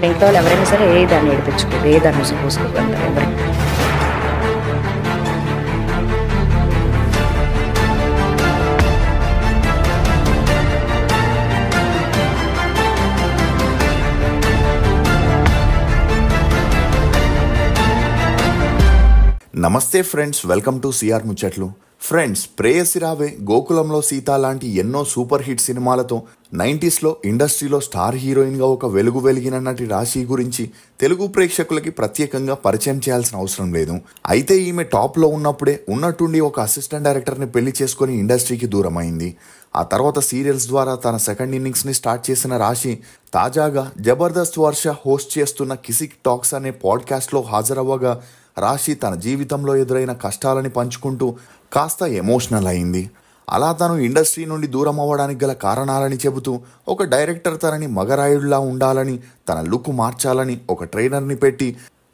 మిగతా వాళ్ళు ఎవరైనా సరే ఏ దాన్ని ఏడిపించుకోరు, ఏ దాన్ని ఉసుపోసుకోగలుగుతారు ఎవరు. నమస్తే ఫ్రెండ్స్, వెల్కమ్ టు సిఆర్ ముచ్చట్లు. ఫ్రెండ్స్, ప్రేయసి రావే, గోకులంలో సీత లాంటి ఎన్నో సూపర్ హిట్ సినిమాలతో 90స్లో ఇండస్ట్రీలో స్టార్ హీరోయిన్గా ఒక వెలుగు వెలిగిన నటి రాశి గురించి తెలుగు ప్రేక్షకులకి ప్రత్యేకంగా పరిచయం చేయాల్సిన అవసరం లేదు. అయితే ఈమె టాప్లో ఉన్నప్పుడే ఉన్నట్టుండి ఒక అసిస్టెంట్ డైరెక్టర్ని పెళ్లి చేసుకుని ఇండస్ట్రీకి దూరం అయింది. ఆ తర్వాత సీరియల్స్ ద్వారా తన సెకండ్ ఇన్నింగ్స్ని స్టార్ట్ చేసిన రాశి తాజాగా జబర్దస్త్ వర్ష హోస్ట్ చేస్తున్న కిసిక్ టాక్స్ అనే పాడ్కాస్ట్లో హాజరవ్వగా రాశి తన జీవితంలో ఎదురైన కష్టాలని పంచుకుంటూ కాస్త ఎమోషనల్ అయింది. అలా తను ఇండస్ట్రీ నుండి దూరం అవ్వడానికి గల కారణాలని చెబుతూ ఒక డైరెక్టర్ తనని మగరాయుడిలా ఉండాలని, తన లుక్ మార్చాలని ఒక ట్రైనర్ని పెట్టి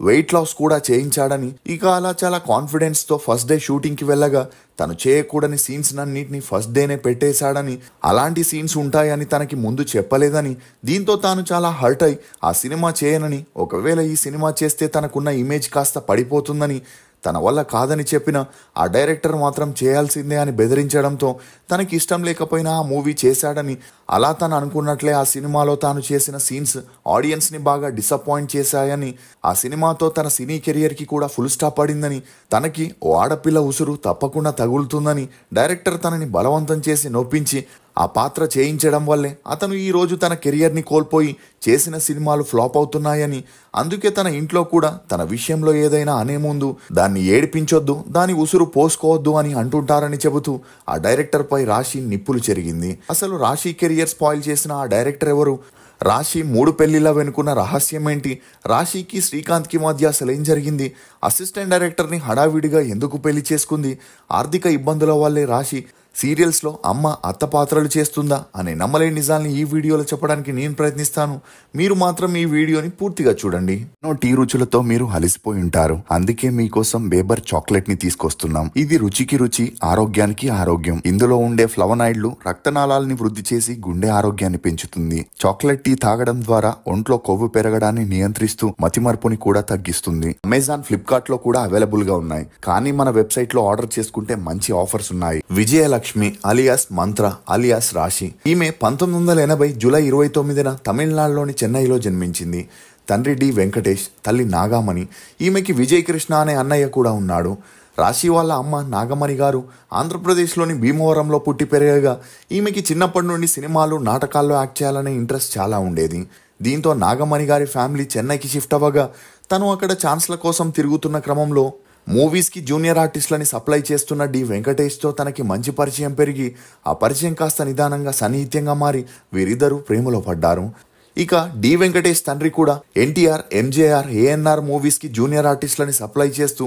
వెయిట్ లాస్ కూడా చేయించాడని, ఇక అలా చాలా కాన్ఫిడెన్స్తో ఫస్ట్ డే షూటింగ్కి వెళ్ళగా తను చేయకూడని సీన్స్ అన్నింటినీ ఫస్ట్ డేనే పెట్టేశాడని, అలాంటి సీన్స్ ఉంటాయని తనకి ముందు చెప్పలేదని, దీంతో తాను చాలా హర్ట్ అయి ఆ సినిమా చేయనని, ఒకవేళ ఈ సినిమా చేస్తే తనకున్న ఇమేజ్ కాస్త పడిపోతుందని, తన వల్ల కాదని చెప్పిన ఆ డైరెక్టర్ మాత్రం చేయాల్సిందే అని బెదిరించడంతో తనకి ఇష్టం లేకపోయినా ఆ మూవీ చేశాడని, అలా తను అనుకున్నట్లే ఆ సినిమాలో తాను చేసిన సీన్స్ ఆడియన్స్ని బాగా డిసప్పాయింట్ చేశాయని, ఆ సినిమాతో తన సినీ కెరియర్కి కూడా ఫుల్ స్టాప్ పడిందని, తనకి ఓ ఆడపిల్ల ఉసురు తప్పకుండా తగులుతుందని డైరెక్టర్ తనని బలవంతం చేసి నొప్పించి ఆ పాత్ర చేయించడం వల్లే అతను ఈరోజు తన కెరియర్ని కోల్పోయి చేసిన సినిమాలు ఫ్లాప్ అవుతున్నాయని, అందుకే తన ఇంట్లో కూడా తన విషయంలో ఏదైనా అనే ముందు దాన్ని ఏడిపించొద్దు, దాని ఉసురు పోసుకోవద్దు అని అంటుంటారని చెబుతూ ఆ డైరెక్టర్పై రాశి నిప్పులు చెరిగింది. అసలు రాశి కెరియర్ స్పాయిల్ చేసిన ఆ డైరెక్టర్ ఎవరు? రాశి 3 పెళ్లిళ్ళ వెనుకున్న రహస్యం ఏంటి? రాశికి శ్రీకాంత్కి మధ్య అసలు ఏం జరిగింది? అసిస్టెంట్ డైరెక్టర్ని హడావిడిగా ఎందుకు పెళ్లి చేసుకుంది? ఆర్థిక ఇబ్బందుల వల్లే రాశి సీరియల్స్లో అమ్మ అత్త పాత్రలు చేస్తుందా అనే నమ్మలేని నిజాల్ని ఈ వీడియోలో చెప్పడానికి నేను ప్రయత్నిస్తాను. మీరు మాత్రం ఈ వీడియోని పూర్తిగా చూడండి. టీ రుచులతో మీరు అలసిపోయి ఉంటారు, అందుకే మీకోసం బేబర్ చాక్లెట్ ని తీసుకొస్తున్నాం. ఇది రుచికి రుచి, ఆరోగ్యానికి ఆరోగ్యం. ఇందులో ఉండే ఫ్లవనాయిడ్లు రక్తనాళాలని వృద్ధి చేసి గుండె ఆరోగ్యాన్ని పెంచుతుంది. చాక్లెట్ టీ తాగడం ద్వారా ఒంట్లో కొవ్వు పెరగడాన్ని నియంత్రిస్తూ మతిమరుపుని కూడా తగ్గిస్తుంది. అమెజాన్, ఫ్లిప్కార్ట్ లో కూడా అవైలబుల్ గా ఉన్నాయి, కానీ మన వెబ్సైట్ లో ఆర్డర్ చేసుకుంటే మంచి ఆఫర్స్ ఉన్నాయి. విజయలక్ష్మి అలియాస్ మంత్ర అలియాస్ రాశి, ఈమె 1980 జూలై 29న తమిళనాడులోని చెన్నైలో జన్మించింది. తండ్రి డి వెంకటేష్, తల్లి నాగామణి. ఈమెకి విజయ్ కృష్ణ అనే అన్నయ్య కూడా ఉన్నాడు. రాశి వాళ్ళ అమ్మ నాగమణి గారు ఆంధ్రప్రదేశ్లోని భీమవరంలో పుట్టి పెరగగా ఈమెకి చిన్నప్పటి నుండి సినిమాలు, నాటకాల్లో యాక్ట్ చేయాలనే ఇంట్రెస్ట్ చాలా ఉండేది. దీంతో నాగమణి గారి ఫ్యామిలీ చెన్నైకి షిఫ్ట్ అవ్వగా తను అక్కడ ఛాన్స్ల కోసం తిరుగుతున్న క్రమంలో మూవీస్కి జూనియర్ ఆర్టిస్టులని సప్లై చేస్తున్న డి వెంకటేష్తో తనకి మంచి పరిచయం పెరిగి ఆ పరిచయం కాస్త నిదానంగా సన్నిహిత్యంగా మారి వీరిద్దరూ ప్రేమలో పడ్డారు. ఇక డి వెంకటేష్ తండ్రి కూడా ఎన్టీఆర్, ఎంజేఆర్, ఏఎన్ఆర్ మూవీస్కి జూనియర్ ఆర్టిస్టులని సప్లై చేస్తూ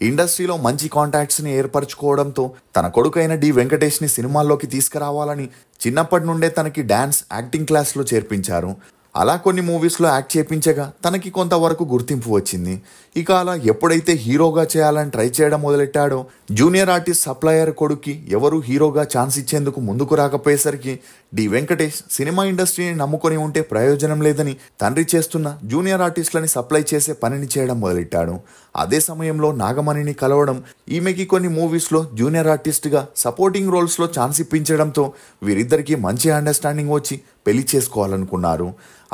ఇండస్ట్రీలో మంచి కాంటాక్ట్స్ని ఏర్పరచుకోవడంతో తన కొడుకైన డి వెంకటేష్ని సినిమాల్లోకి తీసుకురావాలని చిన్నప్పటి నుండే తనకి డాన్స్, యాక్టింగ్ క్లాస్లో చేర్పించారు. అలా కొన్ని మూవీస్లో యాక్ట్ చేయించగా తనకి కొంతవరకు గుర్తింపు వచ్చింది. ఇక అలా ఎప్పుడైతే హీరోగా చేయాలని ట్రై చేయడం మొదలెట్టాడో జూనియర్ ఆర్టిస్ట్ సప్లయర్ కొడుక్కి ఎవరు హీరోగా ఛాన్స్ ఇచ్చేందుకు ముందుకు రాకపోయేసరికి డి వెంకటేష్ సినిమా ఇండస్ట్రీని నమ్ముకొని ఉంటే ప్రయోజనం లేదని తండ్రి చేస్తున్న జూనియర్ ఆర్టిస్టులని సప్లై చేసే పనిని చేయడం మొదలెట్టాడు. అదే సమయంలో నాగమణిని కలవడం, ఈమెకి కొన్ని మూవీస్లో జూనియర్ ఆర్టిస్ట్గా సపోర్టింగ్ రోల్స్లో ఛాన్స్ ఇప్పించడంతో వీరిద్దరికీ మంచి అండర్స్టాండింగ్ వచ్చి పెళ్లి చేసుకోవాలనుకున్నారు.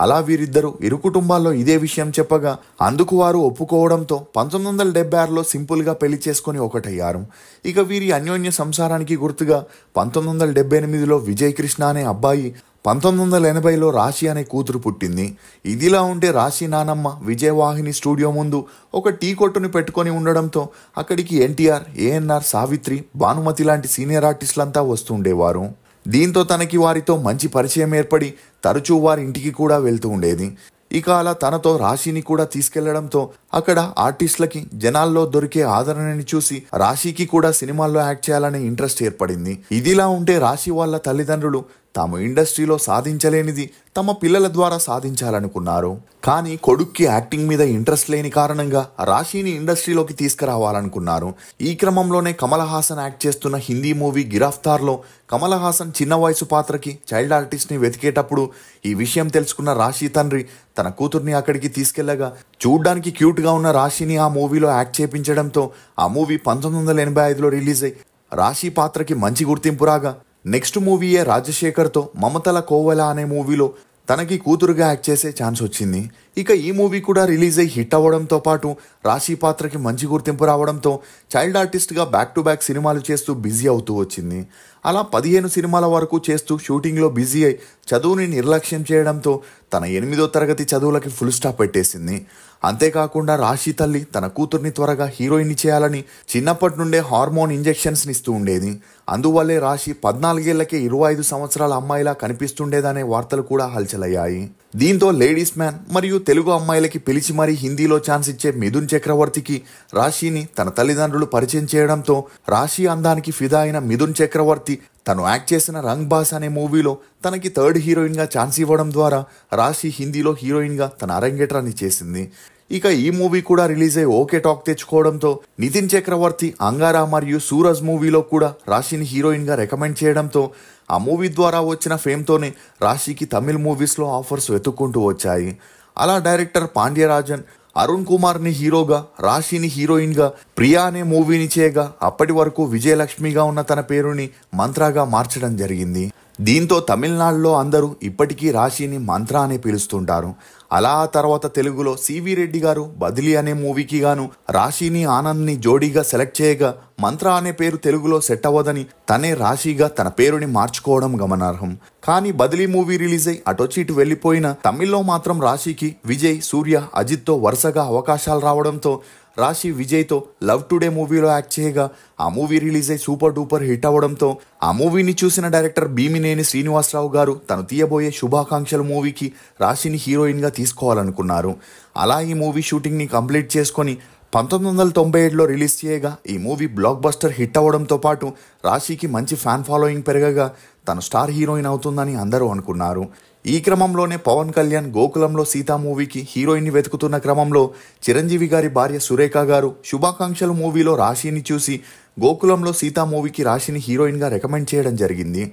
అలా వీరిద్దరూ ఇరు కుటుంబాల్లో ఇదే విషయం చెప్పగా అందుకు వారు ఒప్పుకోవడంతో 1976లో సింపుల్గా పెళ్లి చేసుకుని ఒకటయ్యారు. ఇక వీరి అన్యోన్య సంసారానికి గుర్తుగా 1978లో విజయ్ కృష్ణ అనే అబ్బాయి, 1980లో రాశి అనే కూతురు పుట్టింది. ఇదిలా ఉంటే రాశి నానమ్మ విజయవాహిని స్టూడియో ముందు ఒక టీ కొట్టుని పెట్టుకొని ఉండడంతో అక్కడికి ఎన్టీఆర్, ఏఎన్ఆర్, సావిత్రి, భానుమతి లాంటి సీనియర్ ఆర్టిస్టులంతా వస్తుండేవారు. దీంతో తనకి వారితో మంచి పరిచయం ఏర్పడి తరచూ వారి ఇంటికి కూడా వెళ్తూ ఉండేది. ఇక అలా తనతో రాశిని కూడా తీసుకెళ్లడంతో అక్కడ ఆర్టిస్టులకి జనాల్లో దొరికే ఆదరణని చూసి రాశికి కూడా సినిమాల్లో యాక్ట్ చేయాలనే ఇంట్రెస్ట్ ఏర్పడింది. ఇదిలా ఉంటే రాశి వాళ్ళ తల్లిదండ్రులు తాము ఇండస్ట్రీలో సాధించలేనిది తమ పిల్లల ద్వారా సాధించాలనుకున్నారు. కానీ కొడుక్కి యాక్టింగ్ మీద ఇంట్రెస్ట్ లేని కారణంగా రాశిని ఇండస్ట్రీలోకి తీసుకురావాలనుకున్నారు. ఈ క్రమంలోనే కమల్ హాసన్ యాక్ట్ చేస్తున్న హిందీ మూవీ గిరాఫ్తార్లో కమల్ హాసన్ చిన్న వయసు పాత్రకి చైల్డ్ ఆర్టిస్ట్ని వెతికేటప్పుడు ఈ విషయం తెలుసుకున్న రాశి తండ్రి తన కూతుర్ని అక్కడికి తీసుకెళ్లగా చూడ్డానికి క్యూట్గా ఉన్న రాశిని ఆ మూవీలో యాక్ట్ చేపించడంతో ఆ మూవీ 1985లో రిలీజ్ అయి రాశి పాత్రకి మంచి గుర్తింపు రాగా నెక్స్ట్ మూవీయే రాజశేఖర్తో మమతల కోవెల అనే మూవీలో తనకి కూతురుగా యాక్ట్ చేసే ఛాన్స్ వచ్చింది. ఇక ఈ మూవీ కూడా రిలీజ్ అయ్యి హిట్ అవ్వడంతో పాటు రాశి పాత్రకి మంచి గుర్తింపు రావడంతో చైల్డ్ ఆర్టిస్ట్గా బ్యాక్ టు బ్యాక్ సినిమాలు చేస్తూ బిజీ అవుతూ వచ్చింది. అలా 15 సినిమాల వరకు చేస్తూ షూటింగ్లో బిజీ అయి చదువుని నిర్లక్ష్యం చేయడంతో తన 8వ తరగతి చదువులకి ఫుల్ స్టాప్ పెట్టేసింది. అంతేకాకుండా రాశి తల్లి తన కూతుర్ని త్వరగా హీరోయిన్ చేయాలని చిన్నప్పటి నుండే హార్మోన్ ఇంజెక్షన్స్ని ఇస్తూ ఉండేది. అందువల్లే రాశి 14 ఏళ్లకే 25 సంవత్సరాల అమ్మాయిలా కనిపిస్తుండేదనే వార్తలు కూడా హల్చలయ్యాయి. దీంతో లేడీస్ మ్యాన్ మరియు తెలుగు అమ్మాయిలకి పిలిచి మరీ హిందీలో ఛాన్స్ ఇచ్చే మిథున్ చక్రవర్తికి రాశిని తన తల్లిదండ్రులు పరిచయం చేయడంతో రాశి అందానికి ఫిదా అయిన మిథున్ చక్రవర్తి తను యాక్ట్ చేసిన రంగ్ బాస్ అనే మూవీలో తనకి థర్డ్ హీరోయిన్గా ఛాన్స్ ఇవ్వడం ద్వారా రాశి హిందీలో హీరోయిన్గా తన అరంగేట్రాన్ని చేసింది. ఇక ఈ మూవీ కూడా రిలీజ్ అయ్యి ఓకే టాక్ తెచ్చుకోవడంతో నితిన్ చక్రవర్తి అంగారా మరియు సూరజ్ మూవీలో కూడా రాశిని హీరోయిన్గా రికమెండ్ చేయడంతో ఆ మూవీ ద్వారా వచ్చిన ఫేమ్తోనే రాశికి తమిళ్ మూవీస్లో ఆఫర్స్ వెతుక్కుంటూ వచ్చాయి. అలా డైరెక్టర్ పాండ్యరాజన్ అరుణ్ కుమార్ని హీరోగా రాశిని హీరోయిన్గా ప్రియా అనే మూవీని చేయగా అప్పటి వరకు విజయలక్ష్మిగా ఉన్న తన పేరుని మంత్రాగా మార్చడం జరిగింది. దీంతో తమిళనాడులో అందరూ ఇప్పటికీ రాశిని మంత్ర అని పిలుస్తుంటారు. అలా ఆ తర్వాత తెలుగులో సివి రెడ్డి గారు బదిలీ అనే మూవీకి గాను రాశిని ఆనంద్ని జోడీగా సెలెక్ట్ చేయగా మంత్ర అనే పేరు తెలుగులో సెట్ అవ్వదని తనే రాశిగా తన పేరుని మార్చుకోవడం గమనార్హం. కానీ బదిలీ మూవీ రిలీజ్ అయి అటొచ్చి ఇటు వెళ్లిపోయిన తమిళ్లో మాత్రం రాశికి విజయ్, సూర్య, అజిత్తో వరుసగా అవకాశాలు రావడంతో రాశి విజయ్తో లవ్ టుడే మూవీలో యాక్ట్ చేయగా ఆ మూవీ రిలీజ్ అయి సూపర్ డూపర్ హిట్ అవ్వడంతో ఆ మూవీని చూసిన డైరెక్టర్ భీమినేని శ్రీనివాసరావు గారు తను తీయబోయే శుభాకాంక్షలు మూవీకి రాశిని హీరోయిన్గా తీసుకోవాలనుకున్నారు. అలా ఈ మూవీ షూటింగ్ని కంప్లీట్ చేసుకొని 1997లో రిలీజ్ చేయగా ఈ మూవీ బ్లాక్ బస్టర్ హిట్ అవ్వడంతో పాటు రాశికి మంచి ఫ్యాన్ ఫాలోయింగ్ పెరగగా తను స్టార్ హీరోయిన్ అవుతుందని అందరూ అనుకున్నారు. ఈ క్రమంలోనే పవన్ కళ్యాణ్ గోకులంలో సీతా మూవీకి హీరోయిన్ని వెతుకుతున్న క్రమంలో చిరంజీవి గారి భార్య సురేఖ గారు శుభాకాంక్షలు మూవీలో రాశిని చూసి గోకులంలో సీతా మూవీకి రాశిని హీరోయిన్గా రికమెండ్ చేయడం జరిగింది.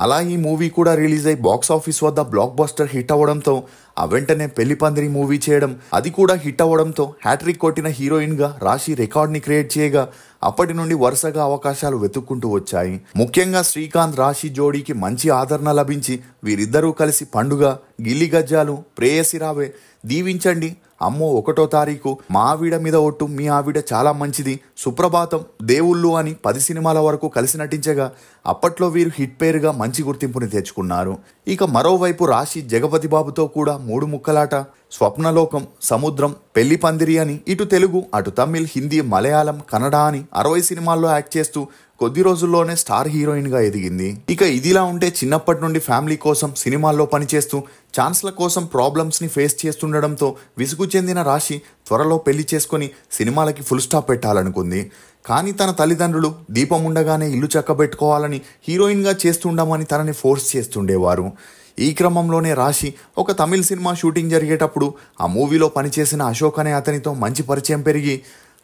అలా ఈ మూవీ కూడా రిలీజ్ అయి బాక్స్ ఆఫీస్ వద్ద బ్లాక్ బస్టర్ హిట్ అవ్వడంతో ఆ వెంటనే పెళ్లి పందిరి మూవీ చేయడం, అది కూడా హిట్ అవ్వడంతో హ్యాట్రిక్ కొట్టిన హీరోయిన్గా రాశి రికార్డ్ని క్రియేట్ చేయగా అప్పటి నుండి వరుసగా అవకాశాలు వెతుక్కుంటూ వచ్చాయి. ముఖ్యంగా శ్రీకాంత్ రాశి జోడీకి మంచి ఆదరణ లభించి వీరిద్దరూ కలిసి పండుగ, గిల్లి గజ్జాలు, ప్రేయసి రావే, దీవించండి, అమ్మో 1వ తారీఖు, మా ఆవిడ మీద ఒట్టు, మీ ఆవిడ చాలా మంచిది, సుప్రభాతం, దేవుళ్ళు అని 10 సినిమాల వరకు కలిసి నటించగా అప్పట్లో వీరు హిట్ పేరుగా మంచి గుర్తింపుని తెచ్చుకున్నారు. ఇక మరోవైపు రాశి జగపతి బాబుతో కూడా 3 ముక్కలాట, స్వప్నలోకం, సముద్రం, పెళ్లి పందిరి అని ఇటు తెలుగు, అటు తమిళ్, హిందీ, మలయాళం, కన్నడ అని 60 సినిమాల్లో యాక్ట్ చేస్తూ కొద్ది రోజుల్లోనే స్టార్ హీరోయిన్గా ఎదిగింది. ఇక ఇదిలా ఉంటే చిన్నప్పటి నుండి ఫ్యామిలీ కోసం సినిమాల్లో పనిచేస్తూ ఛాన్స్ల కోసం ప్రాబ్లమ్స్ని ఫేస్ చేస్తుండడంతో విసుగు చెందిన రాశి త్వరలో పెళ్లి చేసుకొని సినిమాలకి ఫుల్ స్టాప్ పెట్టాలనుకుంది. కానీ తన తల్లిదండ్రులు దీపం ఉండగానే ఇల్లు చక్కబెట్టుకోవాలని హీరోయిన్గా చేస్తుండమని తనని ఫోర్స్ చేస్తుండేవారు. ఈ క్రమంలోనే రాశి ఒక తమిళ్ సినిమా షూటింగ్ జరిగేటప్పుడు ఆ మూవీలో పనిచేసిన అశోక్ అనే అతనితో మంచి పరిచయం పెరిగి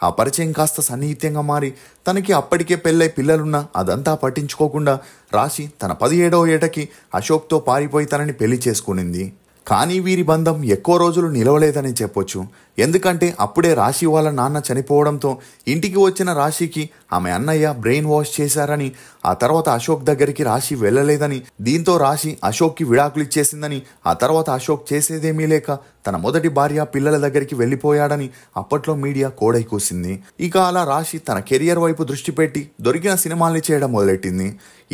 ఆ పరిచయం కాస్త సన్నిహిత్యంగా మారి తనకి అప్పటికే పెళ్ళై పిల్లలున్నా అదంతా పట్టించుకోకుండా రాశి తన 17వ ఏటకి అశోక్తో పారిపోయి తనని పెళ్లి చేసుకునింది. కానీ వీరి బంధం ఎక్కువ రోజులు నిలవలేదని చెప్పొచ్చు. ఎందుకంటే అప్పుడే రాశి వాళ్ళ నాన్న చనిపోవడంతో ఇంటికి వచ్చిన రాశికి ఆమె అన్నయ్య బ్రెయిన్ వాష్ చేశారని, ఆ తర్వాత అశోక్ దగ్గరికి రాశి వెళ్ళలేదని, దీంతో రాశి అశోక్కి విడాకులు ఇచ్చేసిందని, ఆ తర్వాత అశోక్ చేసేదేమీ లేక తన మొదటి భార్య పిల్లల దగ్గరికి వెళ్ళిపోయాడని అప్పట్లో మీడియా కోడై కూసింది. ఇక అలా రాశి తన కెరియర్ వైపు దృష్టి పెట్టి దొరికిన సినిమాల్ని చేయడం మొదలెట్టింది.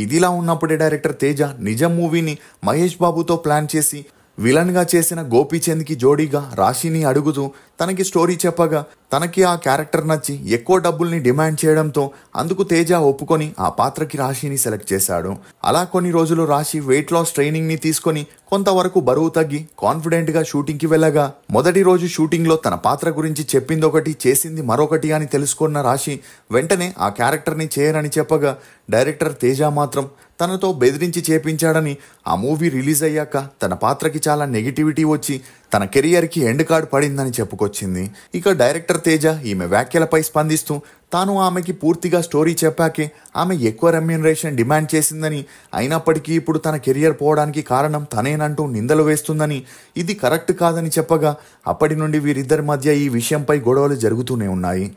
ఇదిలా ఉన్నప్పుడే డైరెక్టర్ తేజ నిజం మూవీని మహేష్ బాబుతో ప్లాన్ చేసి విలన్గా చేసిన గోపీచంద్కి జోడీగా రాశిని అడుగుతూ తనకి స్టోరీ చెప్పగా తనకి ఆ క్యారెక్టర్ నచ్చి ఎక్కువ డబ్బుల్ని డిమాండ్ చేయడంతో అందుకు తేజ ఒప్పుకొని ఆ పాత్రకి రాశిని సెలెక్ట్ చేశాడు. అలా కొన్ని రోజులు రాశి వెయిట్ లాస్ ట్రైనింగ్ని తీసుకొని కొంతవరకు బరువు తగ్గి కాన్ఫిడెంట్గా షూటింగ్కి వెళ్ళగా మొదటి రోజు షూటింగ్లో తన పాత్ర గురించి చెప్పింది ఒకటి, చేసింది మరొకటి అని తెలుసుకున్న రాశి వెంటనే ఆ క్యారెక్టర్ని చేయనని చెప్పగా డైరెక్టర్ తేజ మాత్రం తనతో బెదిరించి చేపించాడని ఆ మూవీ రిలీజ్ అయ్యాక తన పాత్రకి చాలా నెగిటివిటీ వచ్చి తన కెరియర్కి ఎండ్ కార్డ్ పడిందని చెప్పుకొచ్చింది. ఇక డైరెక్టర్ తేజ ఈమె వ్యాఖ్యలపై స్పందిస్తూ తాను ఆమెకి పూర్తిగా స్టోరీ చెప్పాకే ఆమె ఎక్కువ రెమ్యూనరేషన్ డిమాండ్ చేసిందని, అయినప్పటికీ ఇప్పుడు తన కెరియర్ పోవడానికి కారణం తనేనంటూ నిందలు వేస్తుందని, ఇది కరెక్ట్ కాదని చెప్పగా అప్పటి నుండి వీరిద్దరి మధ్య ఈ విషయంపై గొడవలు జరుగుతూనే ఉన్నాయి.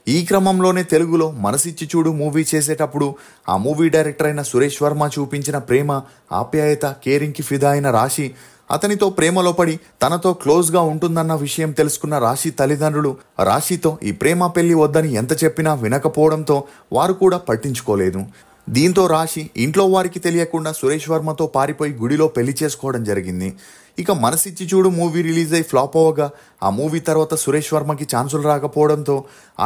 ఈ క్రమంలోనే తెలుగులో మనసిచ్చి చూడు మూవీ చేసేటప్పుడు ఆ మూవీ డైరెక్టర్ అయిన సురేష్ వర్మ చూపించిన ప్రేమ, ఆప్యాయత, కేరింగ్కి ఫిదా అయిన రాశి అతనితో ప్రేమలో పడి తనతో క్లోజ్గా ఉంటుందన్న విషయం తెలుసుకున్న రాశి తల్లిదండ్రులు రాశితో ఈ ప్రేమ పెళ్లి వద్దని ఎంత చెప్పినా వినకపోవడంతో వారు కూడా పట్టించుకోలేదు. దీంతో రాశి ఇంట్లో వారికి తెలియకుండా సురేష్ వర్మతో పారిపోయి గుడిలో పెళ్లి చేసుకోవడం జరిగింది. ఇక మనసిచ్చి చూడు మూవీ రిలీజ్ అయి ఫ్లాప్ అవ్వగా ఆ మూవీ తర్వాత సురేష్ వర్మకి ఛాన్సులు రాకపోవడంతో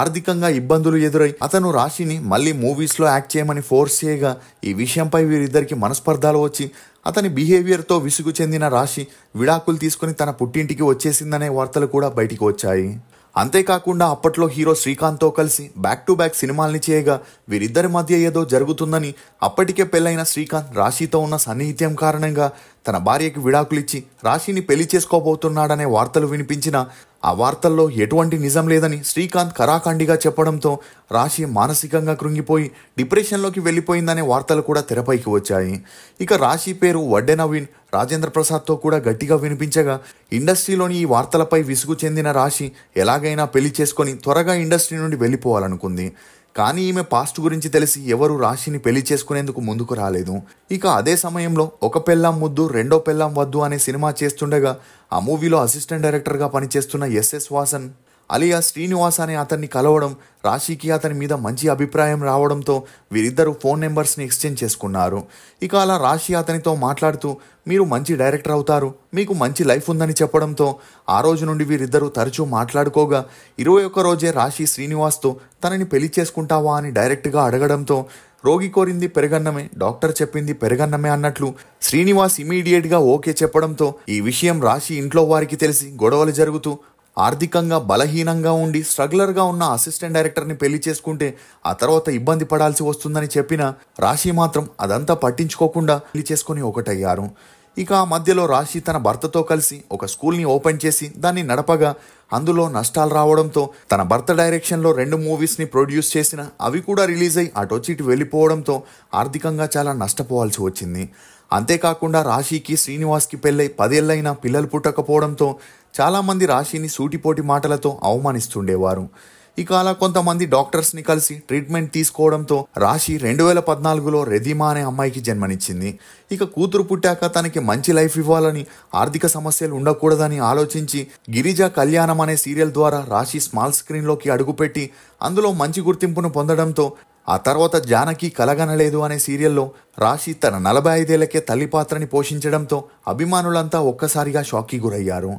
ఆర్థికంగా ఇబ్బందులు ఎదురై అతను రాశిని మళ్ళీ మూవీస్లో యాక్ట్ చేయమని ఫోర్స్ చేయగా ఈ విషయంపై వీరిద్దరికి మనస్పర్ధాలు వచ్చి అతని బిహేవియర్తో విసుగు చెందిన రాశి విడాకులు తీసుకుని తన పుట్టింటికి వచ్చేసిందనే వార్తలు కూడా బయటికి వచ్చాయి. అంతేకాకుండా అప్పట్లో హీరో శ్రీకాంత్తో కలిసి బ్యాక్ టు బ్యాక్ సినిమాల్ని చేయగా వీరిద్దరి మధ్య ఏదో జరుగుతుందని, అప్పటికే పెళ్ళైన శ్రీకాంత్ రాశితో ఉన్న సన్నిహిత్యం కారణంగా తన భార్యకి విడాకులిచ్చి రాశిని పెళ్లి చేసుకోబోతున్నాడనే వార్తలు వినిపించినా ఆ వార్తల్లో ఎటువంటి నిజం లేదని శ్రీకాంత్ కరాఖండిగా చెప్పడంతో రాశి మానసికంగా కృంగిపోయి డిప్రెషన్లోకి వెళ్ళిపోయిందనే వార్తలు కూడా తెరపైకి వచ్చాయి. ఇక రాశి పేరు వడ్డే నవీన్, రాజేంద్ర ప్రసాద్తో కూడా గట్టిగా వినిపించగా ఇండస్ట్రీలోని ఈ వార్తలపై విసుగు చెందిన రాశి ఎలాగైనా పెళ్లి చేసుకొని త్వరగా ఇండస్ట్రీ నుండి వెళ్ళిపోవాలనుకుంది. కానీ ఈమె పాస్ట్ గురించి తెలిసి ఎవరు రాశిని పెళ్లి చేసుకునేందుకు ముందుకు రాలేదు. ఇక అదే సమయంలో ఒక పెళ్ళాం ముద్దు రెండో పెళ్ళాం వద్దు అనే సినిమా చేస్తుండగా ఆ మూవీలో అసిస్టెంట్ డైరెక్టర్గా పనిచేస్తున్న ఎస్ఎస్ వాసన్ అలియా శ్రీనివాస్ అనే అతన్ని కలవడం, రాశికి అతని మీద మంచి అభిప్రాయం రావడంతో వీరిద్దరూ ఫోన్ నెంబర్స్ని ఎక్స్చేంజ్ చేసుకున్నారు. ఇక అలా రాశి అతనితో మాట్లాడుతూ మీరు మంచి డైరెక్టర్ అవుతారు, మీకు మంచి లైఫ్ ఉందని చెప్పడంతో ఆ రోజు నుండి వీరిద్దరూ తరచూ మాట్లాడుకోగా 21 రోజే రాశి శ్రీనివాస్తో తనని పెళ్లి చేసుకుంటావా అని డైరెక్ట్గా అడగడంతో రోగి కోరింది పెరగన్నమే, డాక్టర్ చెప్పింది పెరగన్నమే అన్నట్లు శ్రీనివాస్ ఇమీడియట్గా ఓకే చెప్పడంతో ఈ విషయం రాశి ఇంట్లో వారికి తెలిసి గొడవలు జరుగుతూ ఆర్థికంగా బలహీనంగా ఉండి స్ట్రగ్లర్గా ఉన్న అసిస్టెంట్ డైరెక్టర్ని పెళ్లి చేసుకుంటే ఆ తర్వాత ఇబ్బంది పడాల్సి వస్తుందని చెప్పిన రాశి మాత్రం అదంతా పట్టించుకోకుండా పెళ్లి చేసుకుని ఒకటయ్యారు. ఇక ఆ మధ్యలో రాశి తన భర్తతో కలిసి ఒక స్కూల్ని ఓపెన్ చేసి దాన్ని నడపగా అందులో నష్టాలు రావడంతో తన భర్త డైరెక్షన్లో 2 మూవీస్ని ప్రొడ్యూస్ చేసిన అవి కూడా రిలీజ్ అయ్యి అటొచ్చి ఇటు వెళ్ళిపోవడంతో ఆర్థికంగా చాలా నష్టపోవాల్సి వచ్చింది. అంతేకాకుండా రాశికి శ్రీనివాస్కి పెళ్ళై 10 ఏళ్ళైనా పిల్లలు పుట్టకపోవడంతో చాలామంది రాశిని సూటిపోటి మాటలతో అవమానిస్తుండేవారు. ఇక అలా కొంతమంది డాక్టర్స్ని కలిసి ట్రీట్మెంట్ తీసుకోవడంతో రాశి 2014లో రెదిమా అనే అమ్మాయికి జన్మనిచ్చింది. ఇక కూతురు పుట్టాక తనకి మంచి లైఫ్ ఇవ్వాలని, ఆర్థిక సమస్యలు ఉండకూడదని ఆలోచించి గిరిజ కళ్యాణం అనే సీరియల్ ద్వారా రాశి స్మాల్ స్క్రీన్లోకి అడుగుపెట్టి అందులో మంచి గుర్తింపును పొందడంతో ఆ తర్వాత జానకి కలగనలేదు అనే సీరియల్లో రాశి తన 45 ఏళ్లకే తల్లి పాత్రని పోషించడంతో అభిమానులంతా ఒక్కసారిగా షాక్కి గురయ్యారు.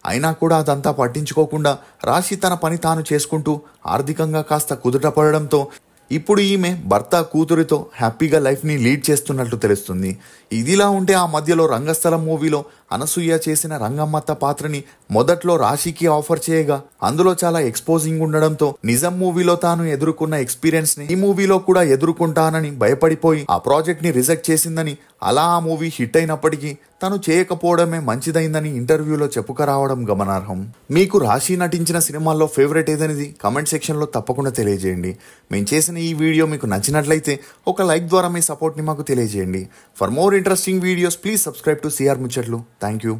అయినా కూడా అదంతా పట్టించుకోకుండా రాశి తన పని తాను చేసుకుంటూ ఆర్థికంగా కాస్త కుదుటపడడంతో ఇప్పుడు ఈమె భర్త కూతురితో హ్యాపీగా లైఫ్ని లీడ్ చేస్తున్నట్లు తెలుస్తుంది. ఇదిలా ఉంటే ఆ మధ్యలో రంగస్థలం మూవీలో అనసూయ చేసిన రంగమ్మత్త పాత్రని మొదట్లో రాశికి ఆఫర్ చేయగా అందులో చాలా ఎక్స్పోజింగ్ ఉండడంతో నిజం మూవీలో తాను ఎదుర్కొన్న ఎక్స్పీరియన్స్ని ఈ మూవీలో కూడా ఎదుర్కొంటానని భయపడిపోయి ఆ ప్రాజెక్ట్ని రిజెక్ట్ చేసిందని, అలా ఆ మూవీ హిట్ అయినప్పటికీ తను చేయకపోవడమే మంచిదైందని ఇంటర్వ్యూలో చెప్పుకురావడం గమనార్హం. మీకు రాశి నటించిన సినిమాల్లో ఫేవరెట్ ఏదనేది కమెంట్ సెక్షన్లో తప్పకుండా తెలియజేయండి. మేము చేసిన ఈ వీడియో మీకు నచ్చినట్లయితే ఒక లైక్ ద్వారా మీ సపోర్ట్ని మాకు తెలియజేయండి. For more interesting videos please subscribe to CR ముచ్చట్లు. Thank you.